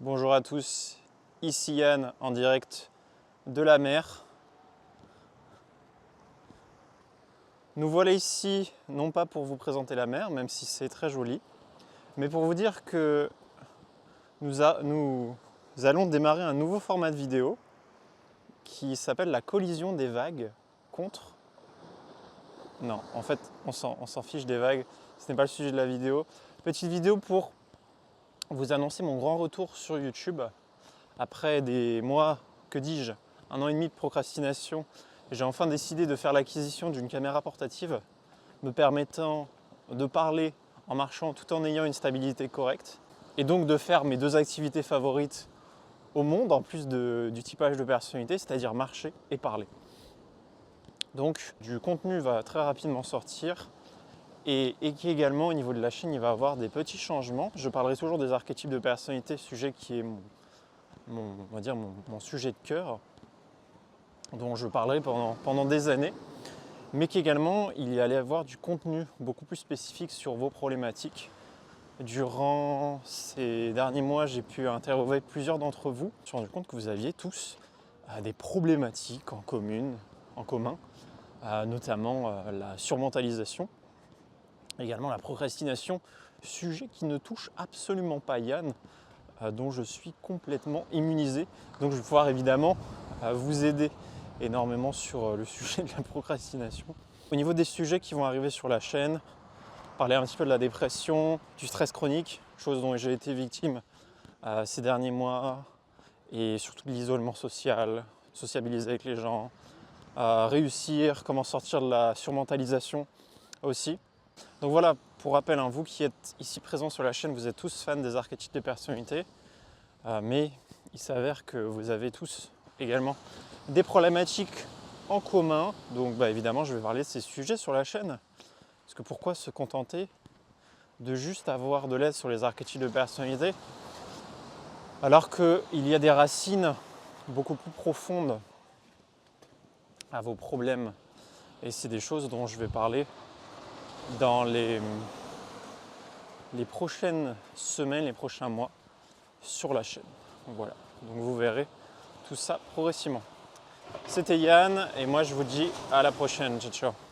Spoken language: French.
Bonjour à tous, ici Yann en direct de la mer. Nous voilà ici, non pas pour vous présenter la mer, même si c'est très joli, mais pour vous dire que nous allons démarrer un nouveau format de vidéo qui s'appelle la collision des vagues contre... Non, en fait, on s'en fiche des vagues, ce n'est pas le sujet de la vidéo. Petite vidéo pour vous annoncer mon grand retour sur YouTube. Après des mois, que dis-je, 1 an et demi de procrastination, j'ai enfin décidé de faire l'acquisition d'une caméra portative me permettant de parler en marchant tout en ayant une stabilité correcte et donc de faire mes deux activités favorites au monde en plus du typage de personnalité, c'est-à-dire marcher et parler. Donc du contenu va très rapidement sortir et également au niveau de la chaîne il va y avoir des petits changements. Je parlerai toujours des archétypes de personnalité, sujet qui est mon sujet de cœur, dont je parlerai pendant des années, mais qu'également il y allait avoir du contenu beaucoup plus spécifique sur vos problématiques. Durant ces derniers mois, j'ai pu interroger plusieurs d'entre vous. Je me suis rendu compte que vous aviez tous des problématiques en commun, notamment la surmentalisation, également la procrastination, sujet qui ne touche absolument pas Yann, dont je suis complètement immunisé. Donc je vais pouvoir évidemment vous aider énormément sur le sujet de la procrastination. Au niveau des sujets qui vont arriver sur la chaîne, parler un petit peu de la dépression, du stress chronique, chose dont j'ai été victime ces derniers mois, et surtout de l'isolement social, sociabiliser avec les gens, réussir, comment sortir de la surmentalisation aussi. Donc voilà, pour rappel, vous qui êtes ici présents sur la chaîne, vous êtes tous fans des archétypes de personnalité, mais il s'avère que vous avez tous également des problématiques en commun. Donc évidemment, je vais parler de ces sujets sur la chaîne. Parce que pourquoi se contenter de juste avoir de l'aide sur les archétypes de personnalité alors qu'il y a des racines beaucoup plus profondes à vos problèmes. Et c'est des choses dont je vais parler dans les prochaines semaines, les prochains mois sur la chaîne. Voilà, donc vous verrez tout ça progressivement. C'était Yann et moi je vous dis à la prochaine. Ciao, ciao.